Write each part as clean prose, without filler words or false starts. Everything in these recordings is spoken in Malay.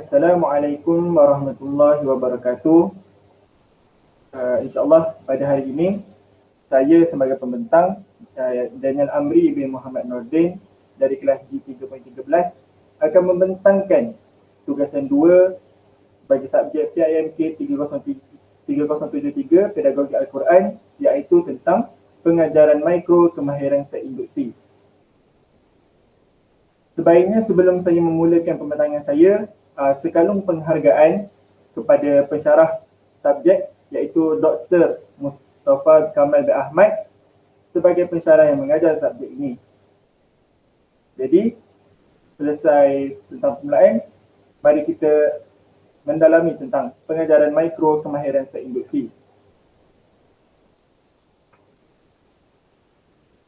Assalamualaikum warahmatullahi wabarakatuh. InsyaAllah pada hari ini saya sebagai pembentang Daniel Amri bin Muhammad Nordin dari kelas G3.13 akan membentangkan tugasan 2 bagi subjek PIMK 3073 Pedagogi Al-Quran, iaitu tentang pengajaran mikro kemahiran seinduksi. Sebaiknya sebelum saya memulakan pembentangan saya, sekalung penghargaan kepada pensyarah subjek iaitu Dr. Mustafa Kamal bin Ahmad sebagai pensyarah yang mengajar subjek ini. Jadi, selesai tentang permulaan, mari kita mendalami tentang pengajaran mikro kemahiran seinduksi.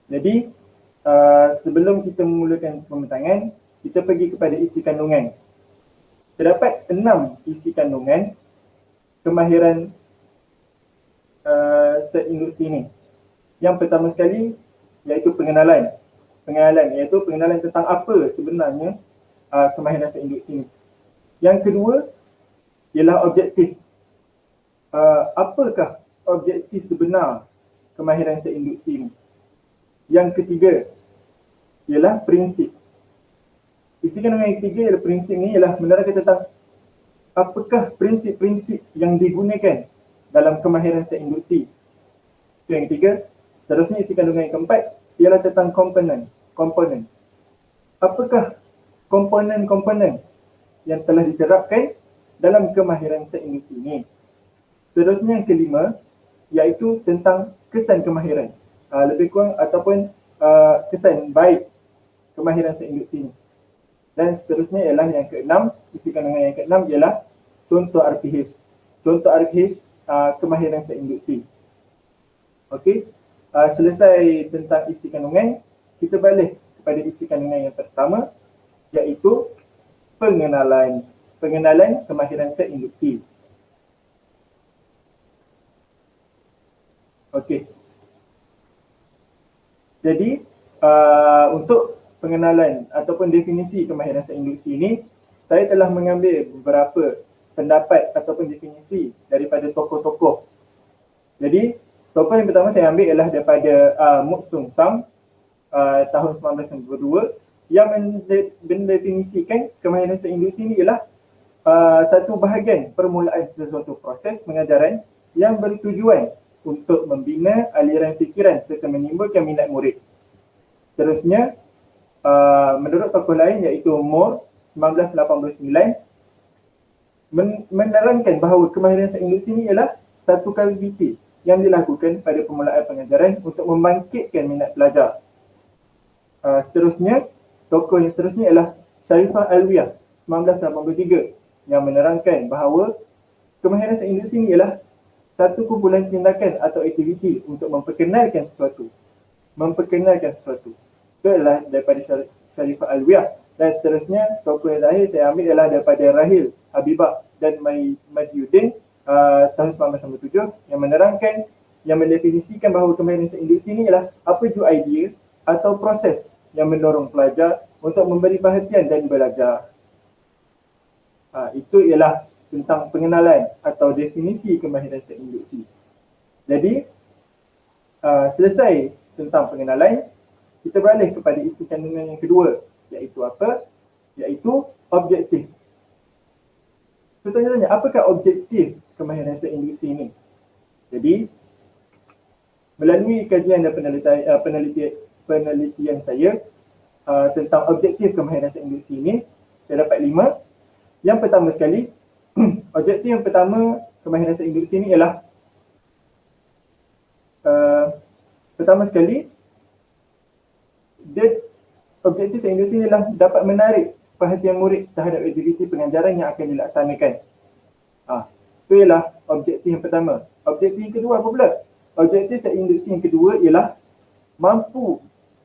Jadi, sebelum kita memulakan pembentangan, kita pergi kepada isi kandungan. Terdapat 6 isi kandungan kemahiran seinduksi ini. Yang pertama sekali iaitu pengenalan. Iaitu pengenalan tentang apa sebenarnya kemahiran seinduksi ini. Yang kedua ialah objektif. Apakah objektif sebenar kemahiran seinduksi ini? Yang ketiga ialah prinsip. Isi kandungan yang ketiga ialah prinsip ini ialah menerangkan tentang apakah prinsip-prinsip yang digunakan dalam kemahiran seinduksi. Itu yang ketiga. Seterusnya isi kandungan yang keempat ialah tentang komponen. Apakah komponen-komponen yang telah diterapkan dalam kemahiran seinduksi ini. Seterusnya yang kelima iaitu tentang kesan kemahiran. Lebih kurang ataupun kesan baik kemahiran seinduksi ini. Dan seterusnya ialah yang keenam, isi kandungan yang keenam ialah contoh RPH. Contoh RPH kemahiran seinduksi. Okey, selesai tentang isi kandungan, kita balik kepada isi kandungan yang pertama iaitu pengenalan kemahiran seinduksi. Okey. Jadi, untuk pengenalan ataupun definisi kemahiran seinduksi ini, saya telah mengambil beberapa pendapat ataupun definisi daripada tokoh-tokoh. Jadi, tokoh yang pertama saya ambil ialah daripada Muk Sung Sam tahun 1992 yang mendefinisikan kemahiran seinduksi ini ialah satu bahagian permulaan sesuatu proses pengajaran yang bertujuan untuk membina aliran fikiran serta menimbulkan minat murid. Terusnya, menurut tokoh lain iaitu Moore 1989 menerangkan bahawa kemahiran seinduksi ini ialah satu aktiviti yang dilakukan pada permulaan pengajaran untuk membangkitkan minat pelajar. Seterusnya, tokoh yang seterusnya ialah Sharifah Alwiah 1983 yang menerangkan bahawa kemahiran seinduksi ini ialah satu kumpulan tindakan atau aktiviti untuk memperkenalkan sesuatu. Itu adalah daripada Sharifah Alwiah. Dan seterusnya, tokoh yang terakhir saya ambil ialah daripada Rahil Habibah dan Majiyuddin tahun 1997 yang menerangkan, yang mendefinisikan bahawa kemahiran seinduksi ini ialah apa jua idea atau proses yang mendorong pelajar untuk memberi perhatian dan belajar. Itu ialah tentang pengenalan atau definisi kemahiran seinduksi. Jadi, selesai tentang pengenalan, kita beralih kepada isi kandungan yang kedua, iaitu apa? Iaitu objektif. Pertanyaannya, apakah objektif kemahiran seinduksi ini? Jadi, melalui kajian dan penelitian saya tentang objektif kemahiran seinduksi ini, saya dapat 5. Yang pertama sekali, objektif yang pertama kemahiran seinduksi ini ialah pertama sekali, objektif seinduksi ini ialah dapat menarik perhatian murid terhadap aktiviti pengajaran yang akan dilaksanakan. Itu ialah objektif yang pertama. Objektif yang kedua apa pula? Objektif seinduksi yang kedua ialah mampu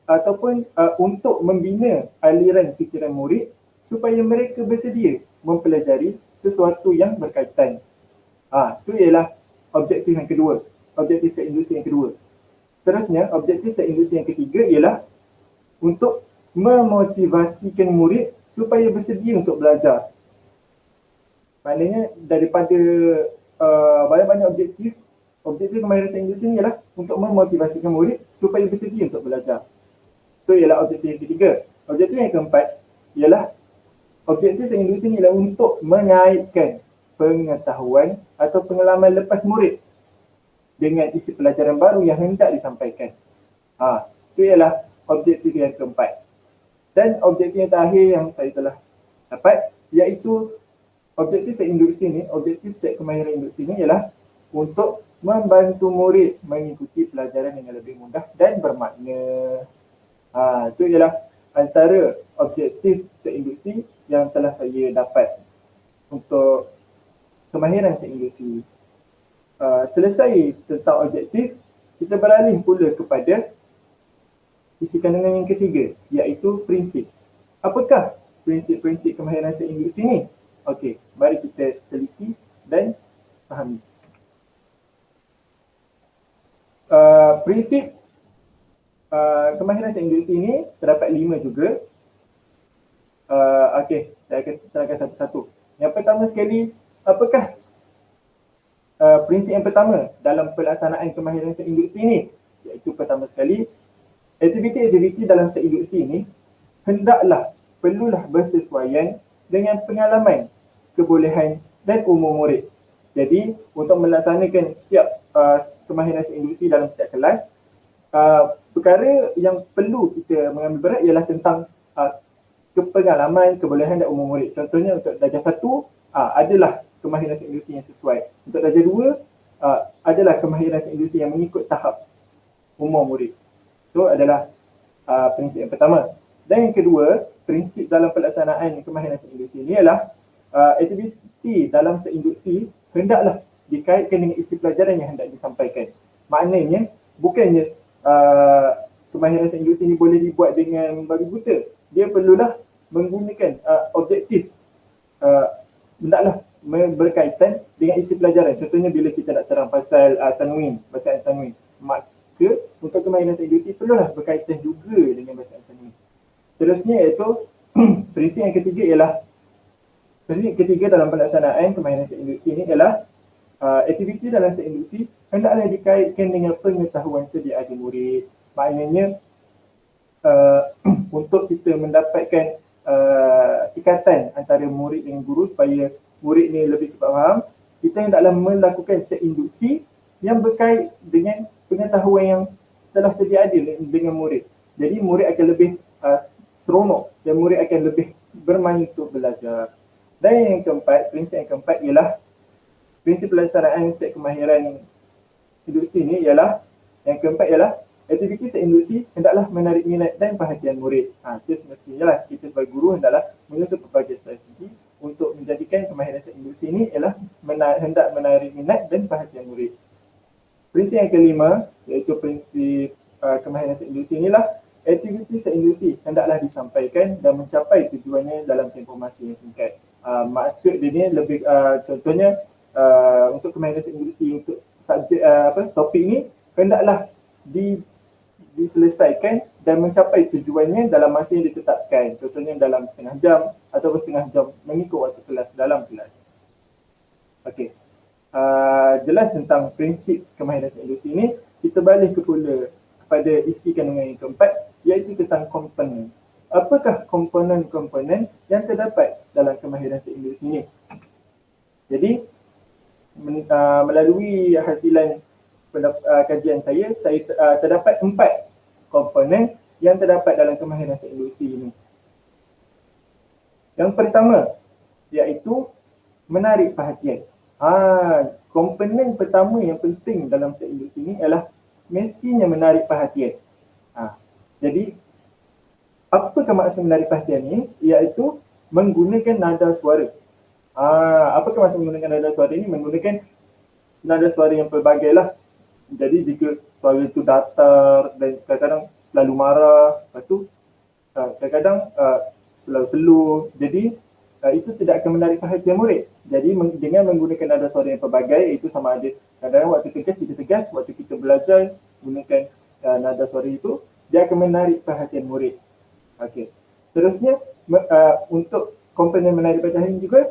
ataupun untuk membina aliran fikiran murid supaya mereka bersedia mempelajari sesuatu yang berkaitan. Itu ialah objektif yang kedua. Objektif seinduksi yang kedua. Terusnya, objektif seinduksi yang ketiga ialah untuk memotivasikan murid supaya bersedia untuk belajar. Maknanya daripada banyak-banyak objektif kemahiran bahasa Inggeris ini ialah untuk memotivasikan murid supaya bersedia untuk belajar. Itu ialah objektif yang ketiga. Objektif yang keempat ialah objektif bahasa Inggeris ini ialah untuk mengaitkan pengetahuan atau pengalaman lepas murid dengan isi pelajaran baru yang hendak disampaikan. Itu ialah objektif yang keempat. Dan objektif yang terakhir yang saya telah dapat iaitu objektif set induksi ini, objektif set kemahiran induksi ini ialah untuk membantu murid mengikuti pelajaran dengan lebih mudah dan bermakna. Itu ialah antara objektif set induksi yang telah saya dapat untuk kemahiran set induksi. Selesai tentang objektif, kita beralih pula kepada isi kandungan yang ketiga, iaitu prinsip. Apakah prinsip-prinsip kemahiran set induksi ini? Okey, mari kita teliti dan fahami. Prinsip kemahiran set induksi ini terdapat 5 juga. Okey, saya akan terangkan satu-satu. Yang pertama sekali, apakah prinsip yang pertama dalam pelaksanaan kemahiran set induksi ini? Iaitu pertama sekali, aktiviti-aktiviti dalam set induksi ini perlulah bersesuaian dengan pengalaman, kebolehan dan umur murid. Jadi, untuk melaksanakan setiap kemahiran set induksi dalam setiap kelas, perkara yang perlu kita mengambil berat ialah tentang kepengalaman, kebolehan dan umur murid. Contohnya untuk darjah 1 adalah kemahiran set induksi yang sesuai. Untuk darjah 2 adalah kemahiran set induksi yang mengikut tahap umur murid. Itu adalah prinsip yang pertama. Dan yang kedua, prinsip dalam pelaksanaan kemahiran set induksi ini ialah aktiviti dalam set induksi hendaklah dikaitkan dengan isi pelajaran yang hendak disampaikan. Maknanya, bukannya kemahiran set induksi ini boleh dibuat dengan babi buta. Dia perlulah menggunakan objektif hendaklah berkaitan dengan isi pelajaran. Contohnya bila kita nak terang pasal tanwin, bacaan tanwin, maka untuk kemahiran set induksi perlulah berkaitan juga dengan bacaan tanwin. Terusnya iaitu prinsip yang ketiga ialah prinsip ketiga dalam pelaksanaan kemahiran set induksi ini ialah aktiviti dalam set induksi hendaklah dikaitkan dengan pengetahuan sedia ada murid. Maknanya untuk kita mendapatkan ikatan antara murid dengan guru supaya murid ni lebih cepat faham, kita hendaklah melakukan set induksi yang berkait dengan pengetahuan yang telah sedia ada dengan murid. Jadi murid akan lebih seronok dan murid akan lebih bermain untuk belajar. Dan yang keempat, prinsip yang keempat ialah prinsip pelaksanaan set kemahiran induksi ini ialah yang keempat ialah aktiviti set induksi hendaklah menarik minat dan perhatian murid. Itu semestinya lah kita sebagai guru hendaklah menyusun pelbagai strategi untuk menjadikan kemahiran set induksi ini ialah hendak menarik minat dan perhatian murid. Prinsip yang kelima iaitu prinsip kemahiran set induksi inilah aktiviti set induksi hendaklah disampaikan dan mencapai tujuannya dalam tempoh masa yang singkat. Maksud dia ni lebih contohnya untuk kemahiran set induksi untuk subjek topik ni hendaklah diselesaikan dan mencapai tujuannya dalam masa yang ditetapkan. Contohnya dalam setengah jam atau setengah jam mengikut waktu kelas dalam kelas. Okey. Jelas tentang prinsip kemahiran set induksi ini, kita balik pula kepada isi kandungan yang keempat iaitu tentang komponen. Apakah komponen-komponen yang terdapat dalam kemahiran set induksi ini? Jadi melalui hasilan kajian saya terdapat 4 komponen yang terdapat dalam kemahiran set induksi ini. Yang pertama iaitu menarik perhatian. Komponen pertama yang penting dalam set induksi ini ialah mestinya menarik perhatian. Jadi apakah maksud menarik perhatian ini? Iaitu menggunakan nada suara. Apakah maksud menggunakan nada suara ini? Menggunakan nada suara yang pelbagai lah. Jadi jika suara itu datar dan kadang-kadang selalu marah, lepas tu kadang-kadang selalu slow, jadi itu tidak akan menarik perhatian murid. Jadi dengan menggunakan nada suara yang pelbagai, itu sama ada kadang-kadang waktu kita tegas, waktu kita belajar gunakan nada suara itu, dia akan menarik perhatian murid. Okey. Seterusnya untuk komponen menarik perhatian juga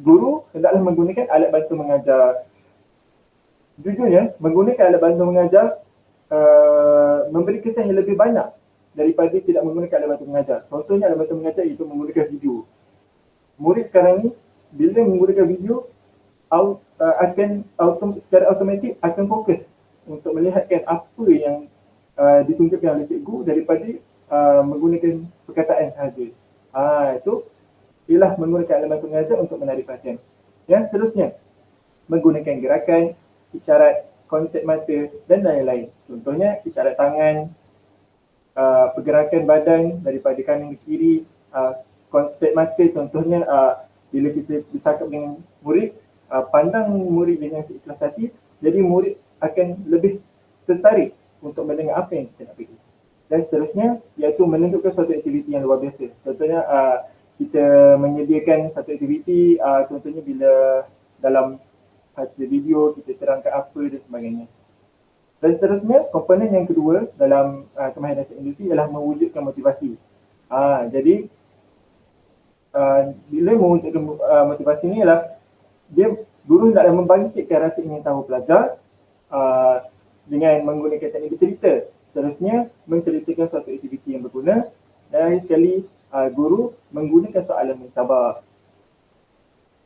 guru hendaklah menggunakan alat bantu mengajar. Jujurnya, menggunakan alat bantu mengajar memberi kesan yang lebih banyak daripada tidak menggunakan alat bantu mengajar. Contohnya alat bantu mengajar itu menggunakan video. Murid sekarang ni bila menggunakan video akan secara automatik akan fokus untuk melihatkan apa yang ditunjukkan oleh cikgu daripada menggunakan perkataan sahaja. Itu ialah menggunakan alat bantu mengajar untuk menarik perhatian. Yang seterusnya, menggunakan gerakan, isyarat, kontak mata dan lain-lain. Contohnya isyarat tangan, pergerakan badan daripada kanan ke kiri, kontak mata contohnya bila kita bercakap dengan murid, pandang murid dengan seikhlas hati, jadi murid akan lebih tertarik untuk mendengar apa yang kita nak bagi. Dan seterusnya iaitu menunjukkan suatu aktiviti yang luar biasa. Contohnya kita menyediakan satu aktiviti, contohnya bila dalam hasil video kita terangkan apa dan sebagainya. Dan seterusnya, komponen yang kedua dalam kemahiran bahasa Inggeris ialah mewujudkan motivasi. Jadi bila mewujudkan motivasi ni ialah guru hendaklah membangkitkan rasa ingin tahu pelajar dengan menggunakan teknik bercerita. Seterusnya, menceritakan suatu aktiviti yang berguna. Dan akhir sekali, guru menggunakan soalan mencabar.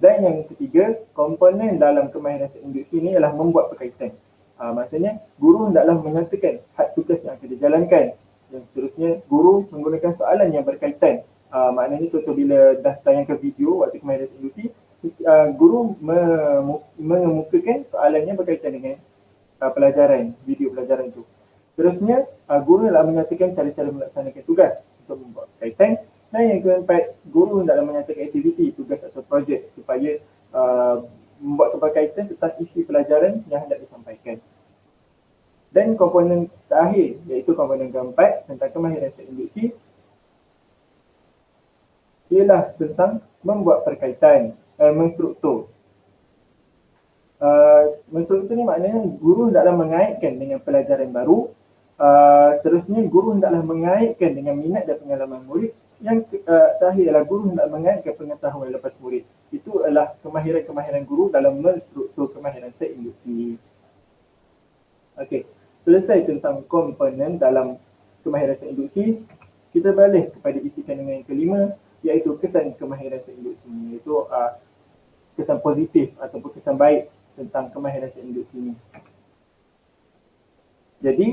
Dan yang ketiga, komponen dalam kemahiran bahasa Inggeris ini ialah membuat berkaitan. Maksudnya, guru hendaklah menyatakan had tugas yang akan dijalankan. Dan seterusnya, guru menggunakan soalan yang berkaitan. Maknanya contoh bila dah tayangkan video waktu kemahiran bahasa Inggeris, guru mengemukakan soalannya berkaitan dengan pelajaran, video pelajaran itu. Seterusnya, guru hendaklah menyatakan cara-cara melaksanakan tugas untuk membuat berkaitan. Dan yang keempat, guru hendaklah menyatakan aktiviti, tugas atau projek supaya membuat keberkaitan tentang isi pelajaran yang hendak disampaikan. Dan komponen terakhir, iaitu komponen keempat tentang kemahiran bahasa Inggeris, ialah tentang membuat perkaitan, menstruktur. Menstruktur ni maknanya guru hendaklah mengaitkan dengan pelajaran baru. Seterusnya, guru hendaklah mengaitkan dengan minat dan pengalaman murid. Yang terakhir ialah guru hendak mengaitkan pengetahuan lepas murid. Itu adalah kemahiran-kemahiran guru dalam menstruktur kemahiran bahasa Inggeris. Okey, selesai tentang komponen dalam kemahiran bahasa Inggeris. Kita balik kepada isi kandungan yang kelima, iaitu kesan kemahiran bahasa Inggeris ini, iaitu kesan positif ataupun kesan baik tentang kemahiran bahasa Inggeris ini. Jadi,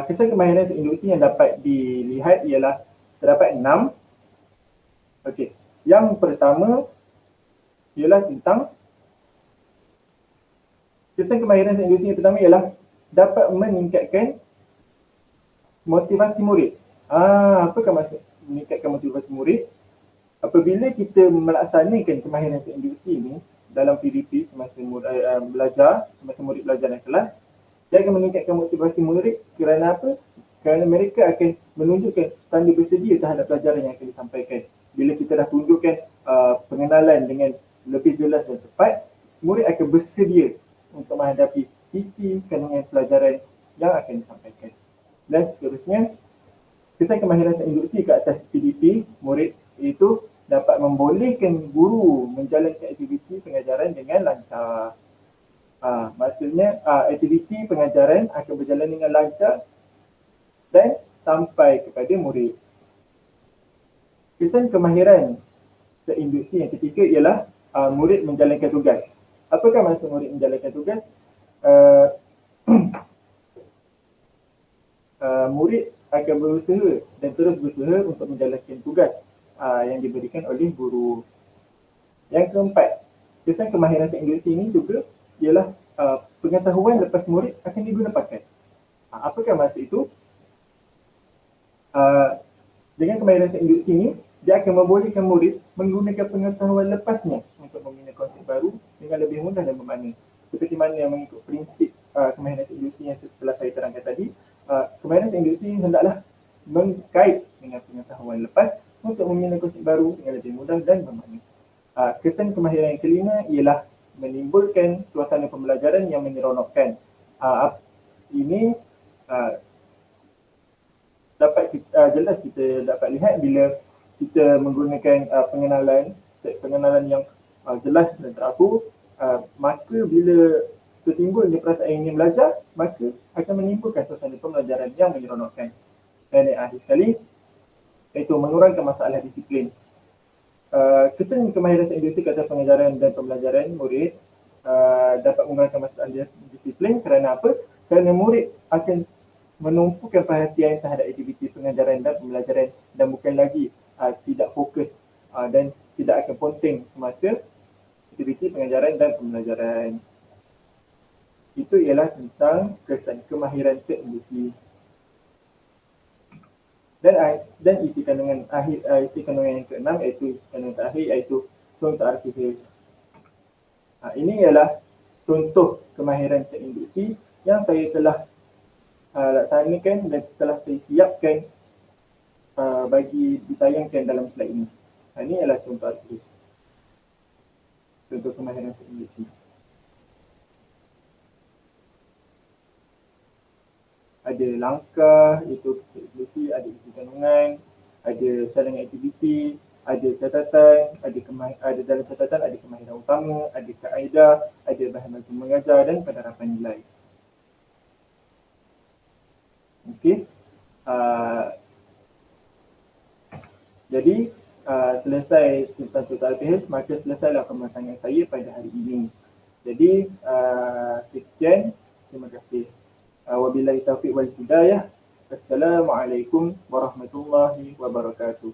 kesan kemahiran bahasa Inggeris yang dapat dilihat ialah terdapat 6. Okey. Yang pertama ialah tentang kesan kemahiran bahasa Inggeris yang pertama ialah dapat meningkatkan motivasi murid. Apakah maksud meningkatkan motivasi murid? Apabila kita melaksanakan kemahiran bahasa Inggeris ini dalam PDP semasa belajar, semasa murid belajar dalam kelas, dia akan meningkatkan motivasi murid kerana apa? Kerana mereka akan menunjukkan tanda bersedia terhadap pelajaran yang akan disampaikan. Bila kita dah tunjukkan pengenalan dengan lebih jelas dan tepat, murid akan bersedia untuk menghadapi isi kandungan pelajaran yang akan disampaikan. Dan seterusnya, kesan kemahiran bahasa Inggeris ke atas PDP murid itu dapat membolehkan guru menjalankan aktiviti pengajaran dengan lancar. Maksudnya aktiviti pengajaran akan berjalan dengan lancar dan sampai kepada murid. Kesan kemahiran bahasa Inggeris yang ketiga ialah murid menjalankan tugas. Apakah maksud murid menjalankan tugas? Murid akan berusaha dan terus berusaha untuk menjalankan tugas yang diberikan oleh guru. Yang keempat, kesan kemahiran bahasa Inggeris ini juga ialah pengetahuan lepas murid akan digunakan. Apakah maksud itu? Dengan kemahiran bahasa Inggeris ini, dia akan membolehkan murid menggunakan pengetahuan lepasnya untuk membina konsep baru dengan lebih mudah dan bermakna. Seperti mana yang mengikut prinsip kemahiran bahasa Inggeris yang setelah saya terangkan tadi, kemahiran bahasa Inggeris ini hendaklah mengkait dengan pengetahuan lepas untuk membina konsep baru dengan lebih mudah dan bermakna. Kesan kemahiran yang kelima ialah menimbulkan suasana pembelajaran yang menyeronokkan. Ini dapat jelas kita dapat lihat bila kita menggunakan pengenalan yang jelas dan teratur, maka bila tertimbulnya perasaan ingin belajar, maka akan menimbulkan suasana pembelajaran yang menyeronokkan. Dan yang akhir sekali, iaitu mengurangkan masalah disiplin. Kesan kemahiran bahasa Inggeris kata pengajaran dan pembelajaran murid dapat mengurangkan masalah disiplin kerana apa? Kerana murid akan menumpukan perhatian terhadap aktiviti pengajaran dan pembelajaran dan bukan lagi tidak fokus dan tidak akan ponteng semasa aktiviti pengajaran dan pembelajaran. Itu ialah tentang kesan kemahiran seindusi. Dan isi kandungan akhir, isi kandungan yang keenam iaitu isi kandungan terakhir iaitu contoh artifis. Ini ialah contoh kemahiran seindusi yang saya telah laksanakan dan telah saya siapkan bagi ditayangkan dalam slide ini. Ini ialah contoh artifis. Contoh kemahiran seindusi. Ada langkah, itu seindusi, ada isi kandungan, ada cadangan aktiviti, ada catatan, ada dalam catatan ada kemahiran utama, ada kaedah, ada bahan bantu mengajar dan penerapan nilai. Okey. Jadi selesai tentang total PH, maka selesailah pematangan saya pada hari ini. Jadi sekian, terima kasih. Wabillahi taufiq wal hidayah. Assalamualaikum warahmatullahi wabarakatuh.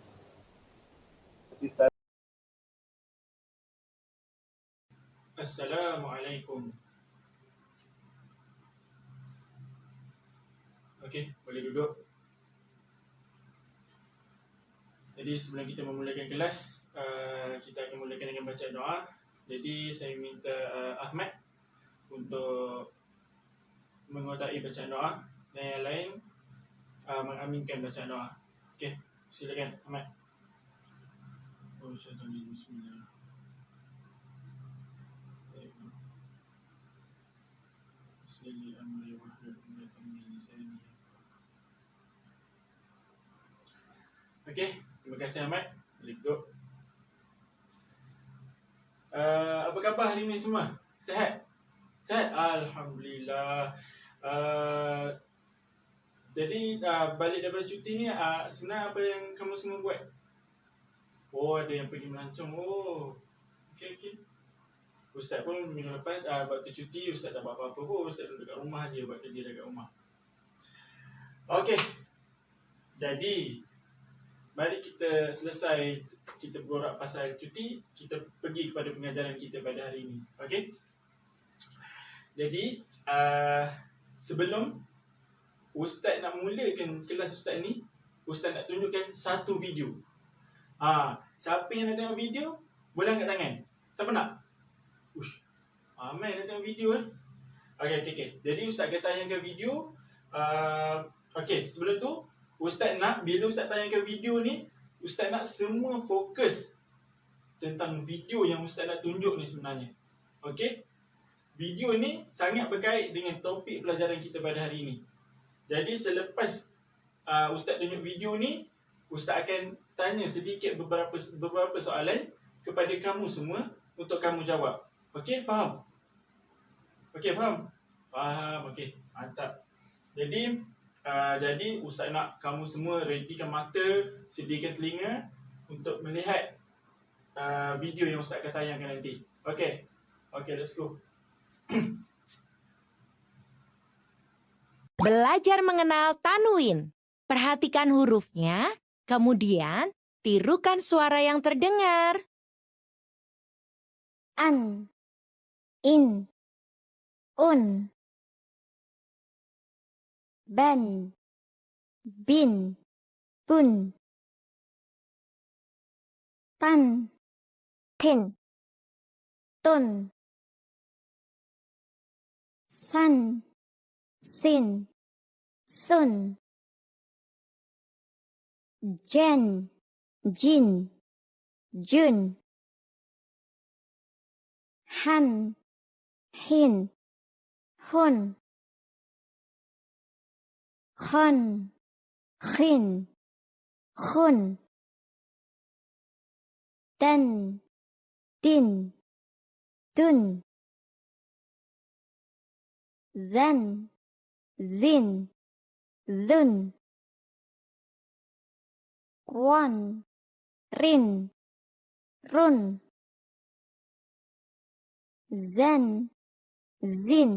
Assalamualaikum. Okey, boleh duduk. Jadi sebelum kita memulakan kelas, kita akan mulakan dengan baca doa. Jadi saya minta Ahmad untuk mengotai bacaan doa dan yang lain mengaminkan bacaan doa. Okey, silakan Ahmad. Bismillah. Okey, terima kasih Ahmad. Boleh duduk. Apa khabar hari ini semua? Sihat? Sihat? Alhamdulillah. Jadi balik daripada cuti ni sebenarnya apa yang kamu semua buat? Oh, ada yang pergi melancong. Oh, okey. Ustaz pun minggu lepas waktu cuti Ustaz tak buat apa-apa pun. Ustaz duduk dekat rumah je, buat kerja dekat rumah. Okey. Jadi mari kita selesai kita borak pasal cuti, kita pergi kepada pengajaran kita pada hari ini. Okey. Jadi sebelum Ustaz nak mulakan kelas Ustaz ni, Ustaz nak tunjukkan satu video. Siapa yang nak tengok video, boleh angkat tangan. Siapa nak? Ush. Ramai nak tengok video Okey. Jadi Ustaz akan tayangkan video. Okey, sebelum tu Ustaz nak, bila Ustaz tayangkan video ni, Ustaz nak semua fokus tentang video yang Ustaz nak tunjuk ni sebenarnya. Okey? Video ni sangat berkait dengan topik pelajaran kita pada hari ini. Jadi selepas Ustaz tunjuk video ni, Ustaz akan tanya sedikit beberapa soalan kepada kamu semua untuk kamu jawab. Okey, faham? Okey, faham? Faham, okey. Mantap. Jadi Ustaz nak kamu semua readykan mata, sediakan telinga untuk melihat video yang Ustaz akan tayangkan nanti. Okey, let's go. Belajar mengenal tanwin. Perhatikan hurufnya, kemudian tirukan suara yang terdengar. An, in, un, ban, bin, bun, tan, tin, tun, san, sin, sun, jen, jin, jun, han, hin, hun, khon, khin, khun, dan, din, dun, then, zin, dhun, ron, rin, run, zen, zin,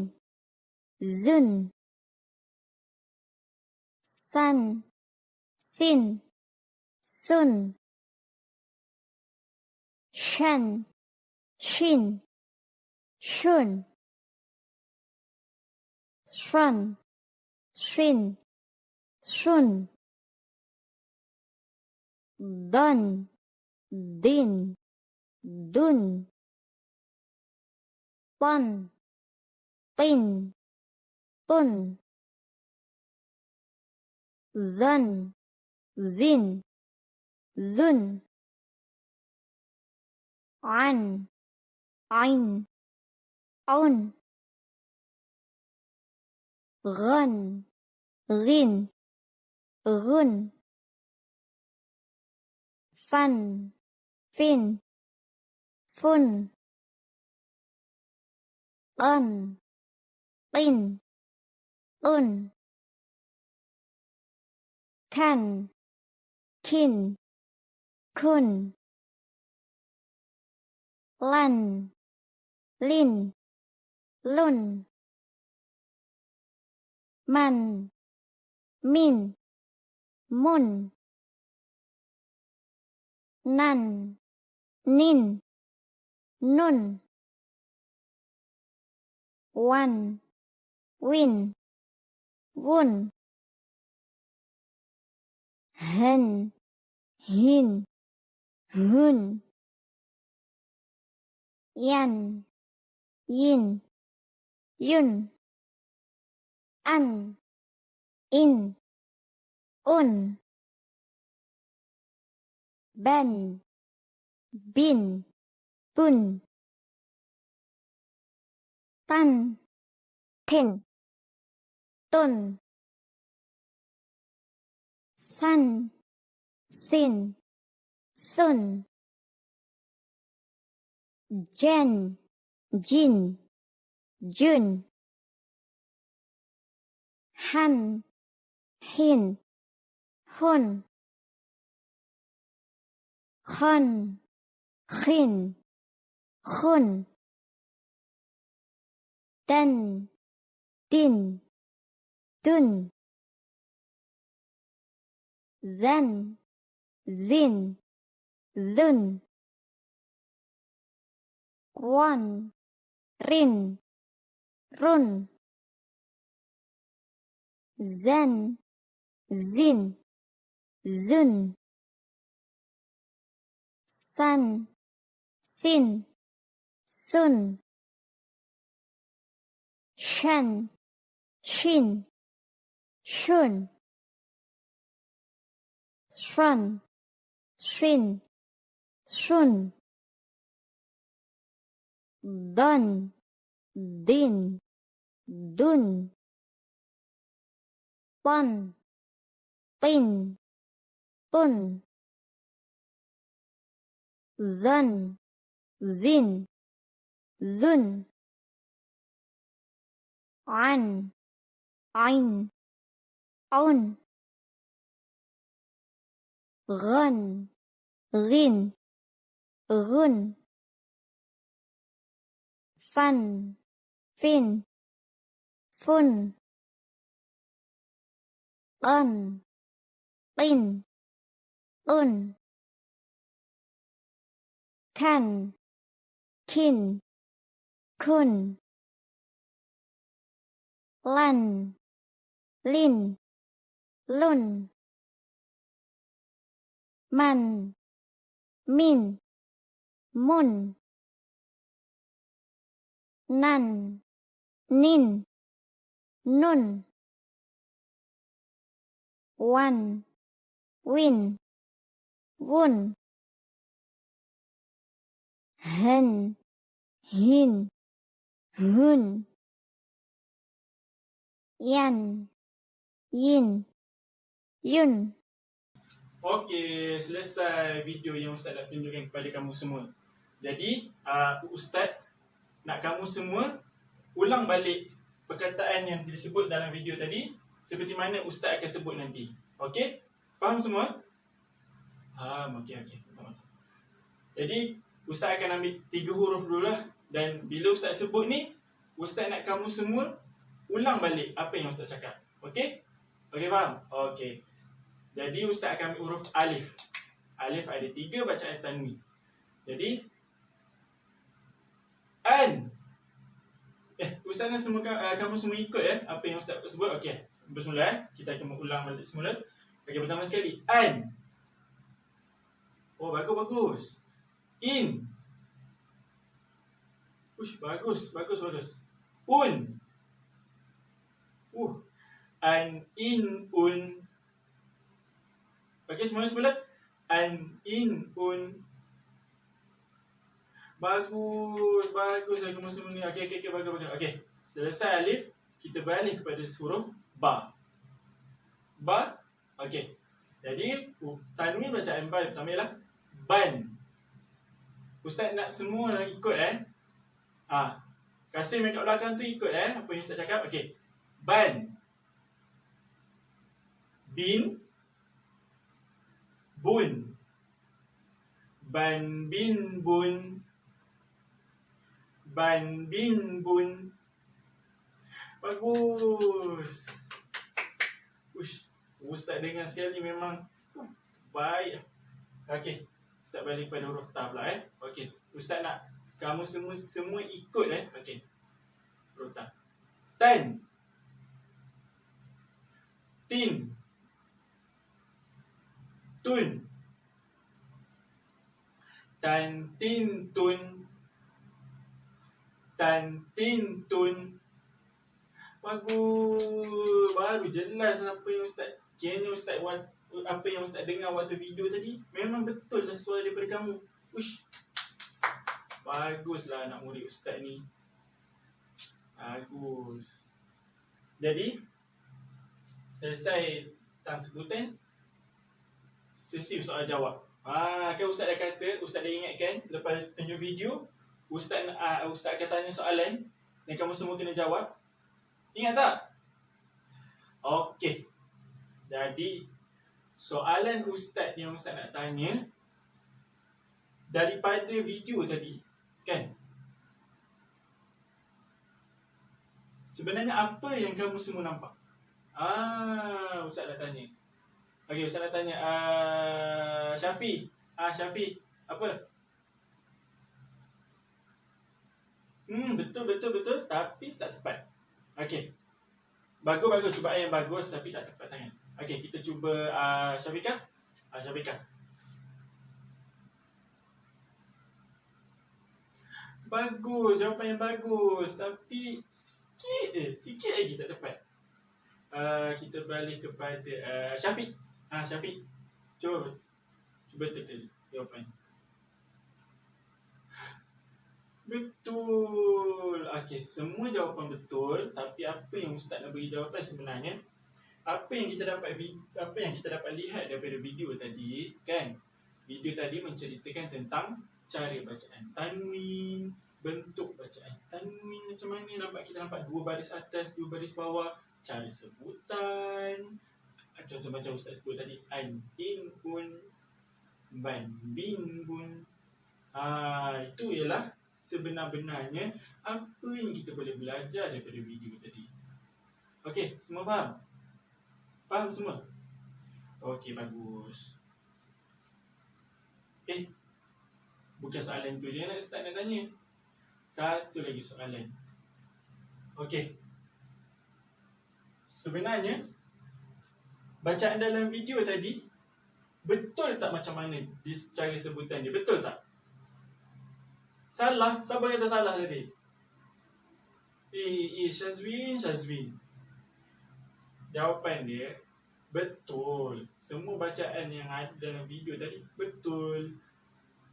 zun, san, sin, sun, shan, shin, shun, shrun, shin, shun, dun, din, dun, pun, pin, pun, zun, zin, zun, an, ain, on, run, rin, run, fun, fin, fun, un, in, un, can, kin, kun, lan, lin, lun, man, min, mun, nan, nin, nun, wan, win, wun, hen, hin, hun, yan, yin, yun, an, in, un, ben, bin, bun, tan, tin, tun, san, sin, sun, jen, jin, jun, han, hin, hun, khun, khin, khun, den, din, dun, then, zin, dhun, ron, rin, run, zen, zin, zun, san, sin, sun, shan, shin, shun, shrun, shin, shun, dun, din, dun, pun, pin, pun, zun, zin, zun, an, ain, on, run, rin, run, fun, fin, fun, un, in, un, can, kin, kun, lan, lin, lun, man, min, mun, nan, nin, nun, wan, win, wun, hen, hin, hun, yan, yin, yun. Okey, selesai video yang Ustaz dah tunjukkan kepada kamu semua. Jadi, Ustaz nak kamu semua ulang balik perkataan yang disebut dalam video tadi seperti mana Ustaz akan sebut nanti. Okey? Faham semua? Okey. Jadi Ustaz akan ambil 3 huruf dulu lah. Dan bila Ustaz sebut ni, Ustaz nak kamu semua ulang balik apa yang Ustaz cakap. Okey? Okey, faham? Okey. Jadi Ustaz akan ambil huruf alif. Alif ada 3 bacaan tanwin. Jadi an. Ustaz nak semua kamu semua ikut apa yang Ustaz sebut. Okey. Bermula kita akan ulang balik semula. Okey, pertama sekali an. Oh, bagus. In. Ush, bagus. Un. An, in, un. Okey, semula. An, in, un. Bagus lagu semua ni. Okey, bagus. Okey, selesai alif, kita balik kepada huruf ba. Ba. Okey. Jadi, tanwin bacaan ba pertama ialah ban. Ustaz nak semua ikut Kasim yang kat belakang tu ikut apa yang Ustaz cakap. Okey. Ban. Bin. Bun. Ban, bin, bun. Ban, bin, bun. Bagus. Ush, Ustaz dengar sekali memang baik. Okey, Ustaz balik pada huruf ta pula Okey, Ustaz nak kamu semua ikut Okey. Huruf ta. Tan. Tin. Tun. Tan, tin, tun. Tan, tin, tun. Bagus. Baru jelas apa yang Ustaz apa yang Ustaz dengar waktu video tadi. Memang betul lah suara daripada kamu. Ush. Baguslah anak murid Ustaz ni. Bagus. Jadi selesai tentang sebutan, sesi soal jawab. Kan Ustaz dah kata, Ustaz dah ingatkan lepas tunjuk video, Ustaz akan tanya soalan dan kamu semua kena jawab. Ingat tak? Okey. Jadi soalan Ustaz yang Ustaz nak tanya daripada video tadi, kan? Sebenarnya apa yang kamu semua nampak? Ustaz nak tanya. Okey, Ustaz nak tanya Syafi. Syafi, apa? Betul, tapi tak tepat. Okey. Bagus, cubaan yang bagus tapi tak tepat sangat. Okey, kita cuba Syafiqah. Syafiqah. Bagus, jawapan yang bagus. Tapi sikit lagi tak tepat. Kita balik kepada Syafiq. Syafiq, cuba teka jawapan. Betul. Okey, semua jawapan betul, tapi apa yang Ustaz nak beri jawapan sebenarnya, apa yang kita dapat lihat daripada video tadi, kan? Video tadi menceritakan tentang cara bacaan tanwin, bentuk bacaan tanwin macam mana, kita nampak 2 baris atas, 2 baris bawah, cara sebutan. Contoh macam Ustaz sebut tadi, an, in, un, ban, bin, bun. Itu ialah sebenar-benarnya apa yang kita boleh belajar daripada video tadi. Okey, semua faham? Faham semua? Okey, bagus. Bukan soalan tu je Ustaz nak tanya. Satu lagi soalan. Okey. Sebenarnya bacaan dalam video tadi betul tak macam mana cara sebutan dia? Betul tak? Salah? Siapa kata salah tadi? Syazwin. Jawapan dia betul. Semua bacaan yang ada dalam video tadi betul.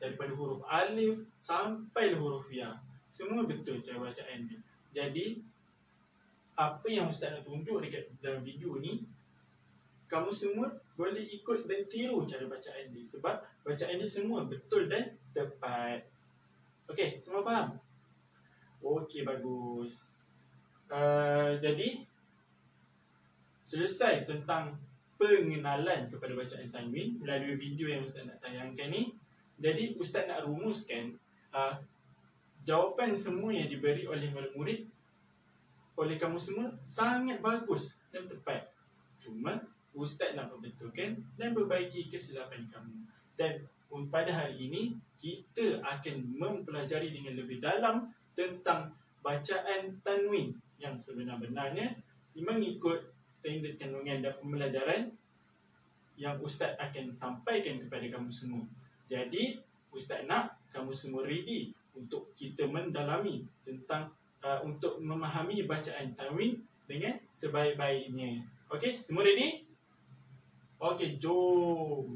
Daripada huruf alif sampai huruf ya. Semua betul cara bacaan dia. Jadi apa yang Ustaz nak tunjuk dekat dalam video ni, kamu semua boleh ikut dan tiru cara bacaan dia. Sebab bacaan dia semua betul dan tepat. Okey, semua faham? Okey, bagus. Jadi selesai tentang pengenalan kepada bacaan tanwin melalui video yang Ustaz nak tayangkan ni. Jadi Ustaz nak rumuskan jawapan semua yang diberi oleh murid-murid oleh kamu semua sangat bagus dan tepat. Cuma Ustaz nak perbetulkan dan perbaiki kesilapan kamu. Dan pada hari ini kita akan mempelajari dengan lebih dalam tentang bacaan tanwin yang sebenar-benarnya mengikut standard kandungan dan pembelajaran yang Ustaz akan sampaikan kepada kamu semua. Jadi Ustaz nak kamu semua ready untuk kita mendalami tentang untuk memahami bacaan tanwin dengan sebaik-baiknya. Okey, semua ready? Okey, jom.